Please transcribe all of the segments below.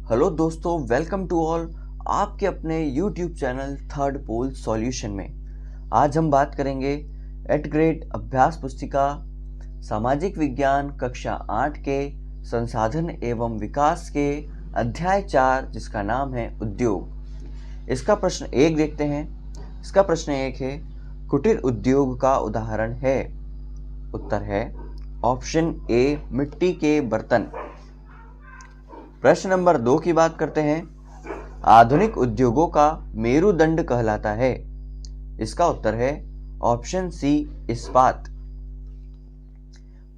Hello दोस्तों, welcome to all आपके अपने यूट्यूब चैनल थर्ड पोल सॉल्यूशन में। आज हम बात करेंगे एट ग्रेड अभ्यास पुस्तिका सामाजिक विज्ञान कक्षा 8 के संसाधन एवं विकास के अध्याय 4 जिसका नाम है उद्योग। इसका प्रश्न 1 देखते हैं। इसका प्रश्न 1 है, कुटीर उद्योग का उदाहरण है। उत्तर है ऑप्शन ए, मिट्टी के बर्तन। प्रश्न नंबर 2 की बात करते हैं। आधुनिक उद्योगों का मेरुदंड कहलाता है। इसका उत्तर है ऑप्शन सी, इस्पात।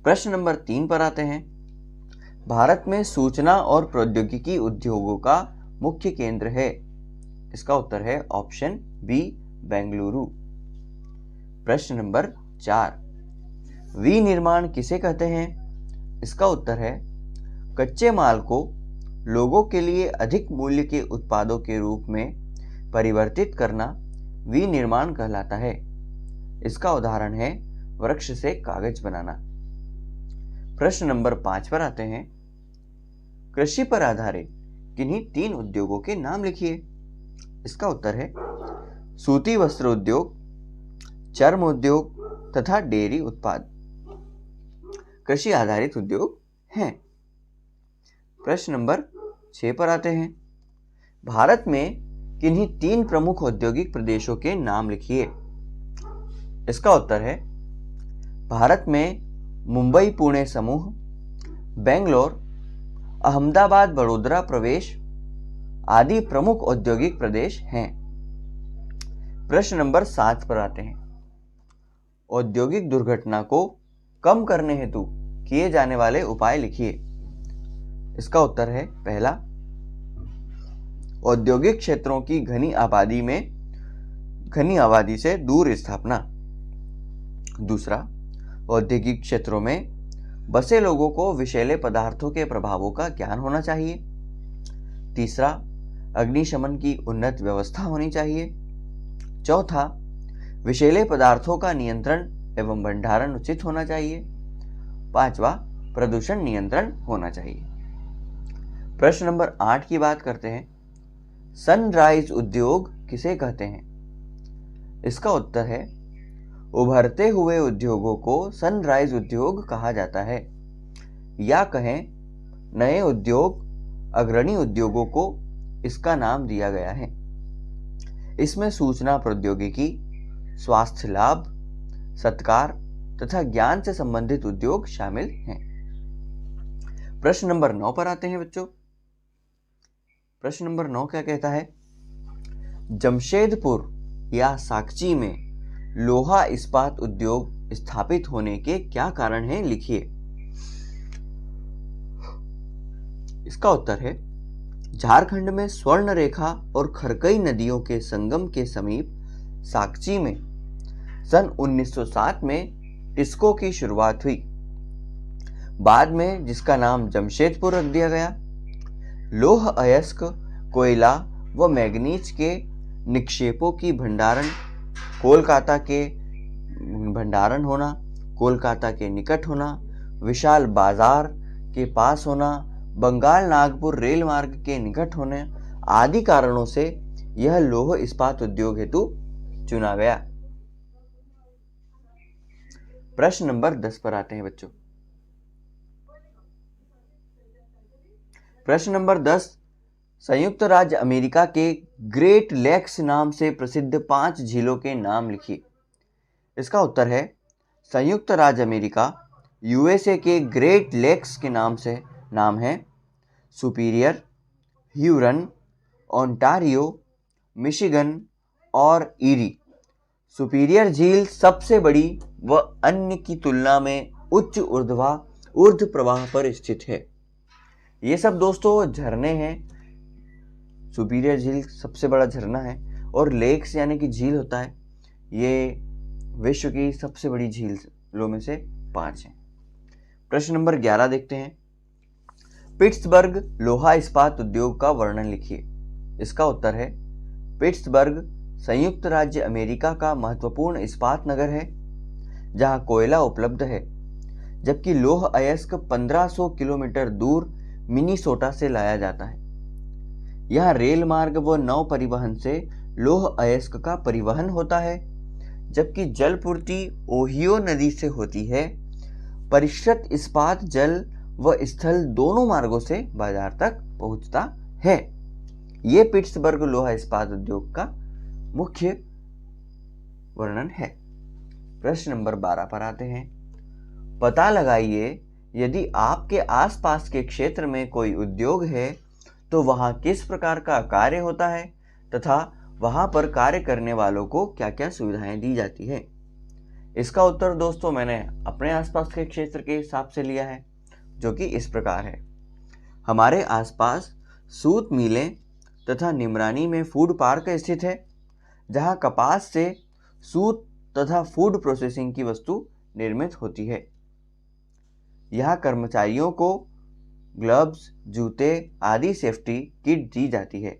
प्रश्न नंबर 3 पर आते हैं। भारत में सूचना और प्रौद्योगिकी उद्योगों का मुख्य केंद्र है। इसका उत्तर है ऑप्शन बी, बेंगलुरु। प्रश्न नंबर 4, विनिर्माण किसे कहते हैं? इसका उत्तर है कच्चे माल को लोगों के लिए अधिक मूल्य के उत्पादों के रूप में परिवर्तित करना विनिर्माण कहलाता है। इसका उदाहरण है वृक्ष से कागज बनाना। प्रश्न नंबर 5 पर आते हैं। कृषि पर आधारित किन्हीं 3 उद्योगों के नाम लिखिए। इसका उत्तर है सूती वस्त्र उद्योग, चर्म उद्योग तथा डेयरी उत्पाद कृषि आधारित उद्योग हैं। प्रश्न नंबर 6 पर आते हैं। भारत में किन्हीं 3 प्रमुख औद्योगिक प्रदेशों के नाम लिखिए। इसका उत्तर है भारत में मुंबई पुणे समूह, बेंगलोर, अहमदाबाद वडोदरा प्रवेश आदि प्रमुख औद्योगिक प्रदेश हैं। प्रश्न नंबर 7 पर आते हैं। औद्योगिक दुर्घटना को कम करने हेतु किए जाने वाले उपाय लिखिए। इसका उत्तर है पहला, औद्योगिक क्षेत्रों की घनी आबादी से दूर स्थापना। दूसरा, औद्योगिक क्षेत्रों में बसे लोगों को विषैले पदार्थों के प्रभावों का ज्ञान होना चाहिए। तीसरा, अग्निशमन की उन्नत व्यवस्था होनी चाहिए। चौथा, विषैले पदार्थों का नियंत्रण एवं भंडारण उचित होना चाहिए। पांचवा, प्रदूषण नियंत्रण होना चाहिए। प्रश्न नंबर 8 की बात करते हैं। सनराइज उद्योग किसे कहते हैं? इसका उत्तर है उभरते हुए उद्योगों को सनराइज उद्योग कहा जाता है, या कहें नए उद्योग अग्रणी उद्योगों को इसका नाम दिया गया है। इसमें सूचना प्रौद्योगिकी, स्वास्थ्य लाभ, सत्कार तथा ज्ञान से संबंधित उद्योग शामिल हैं। प्रश्न नंबर 9 पर आते हैं बच्चों। प्रश्न नंबर 9 क्या कहता है? जमशेदपुर या साकची में लोहा इस्पात उद्योग स्थापित होने के क्या कारण हैं, लिखिए। इसका उत्तर है झारखंड में स्वर्ण रेखा और खरकई नदियों के संगम के समीप साकची में सन 1907 में टिस्को की शुरुआत हुई। बाद में जिसका नाम जमशेदपुर रख दिया गया। लौह अयस्क, कोयला व मैग्नीज के निक्षेपों की कोलकाता के निकट होना, विशाल बाजार के पास होना, बंगाल नागपुर रेल मार्ग के निकट होने आदि कारणों से यह लौह इस्पात उद्योग हेतु चुना गया। प्रश्न नंबर 10 पर आते हैं बच्चों। प्रश्न नंबर 10, संयुक्त राज्य अमेरिका के ग्रेट लेक्स नाम से प्रसिद्ध 5 झीलों के नाम लिखिए। इसका उत्तर है संयुक्त राज्य अमेरिका यूएसए के ग्रेट लेक्स के नाम है सुपीरियर, ह्यूरन, ओंटारियो, मिशिगन और ईरी। सुपीरियर झील सबसे बड़ी व अन्य की तुलना में उच्च ऊर्ध्व प्रवाह पर स्थित है। ये सब दोस्तों झरने हैं। सुपीरियर झील सबसे बड़ा झरना है और लेक्स यानी कि झील होता है, ये विश्व की सबसे बड़ी झीलों में से 5 हैं। प्रश्न नंबर 11 देखते हैं। पिट्सबर्ग लोहा इस्पात उद्योग का वर्णन लिखिए। इसका उत्तर है पिट्सबर्ग संयुक्त राज्य अमेरिका का महत्वपूर्ण इस्पात नगर है जहां कोयला उपलब्ध है, जबकि लौह अयस्क 1500 किलोमीटर दूर मिनीसोटा से लाया जाता है। यहाँ रेल मार्ग व नौ परिवहन से लौह अयस्क का परिवहन होता है, जबकि जलपूर्ति ओहियो नदी से होती है। परिष्कृत इस्पात जल व स्थल दोनों मार्गों से बाजार तक पहुंचता है। ये पिट्सबर्ग लोहा इस्पात उद्योग का मुख्य वर्णन है। प्रश्न नंबर 12 पर आते हैं। पता लगाइए, यदि आपके आसपास के क्षेत्र में कोई उद्योग है तो वहां किस प्रकार का कार्य होता है तथा वहां पर कार्य करने वालों को क्या क्या सुविधाएं दी जाती है। इसका उत्तर दोस्तों मैंने अपने आसपास के क्षेत्र के हिसाब से लिया है, जो कि इस प्रकार है। हमारे आसपास सूत मिलें तथा निमरानी में फूड पार्क स्थित है, जहां कपास से सूत तथा फूड प्रोसेसिंग की वस्तु निर्मित होती है। यहाँ कर्मचारियों को ग्लव्स, जूते आदि सेफ्टी किट दी जाती है।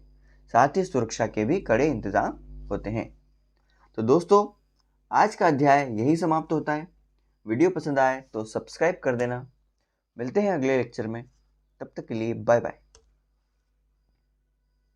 साथ ही सुरक्षा के भी कड़े इंतजाम होते हैं। तो दोस्तों, आज का अध्याय यही समाप्त होता है। वीडियो पसंद आए तो सब्सक्राइब कर देना। मिलते हैं अगले लेक्चर में, तब तक के लिए बाय बाय।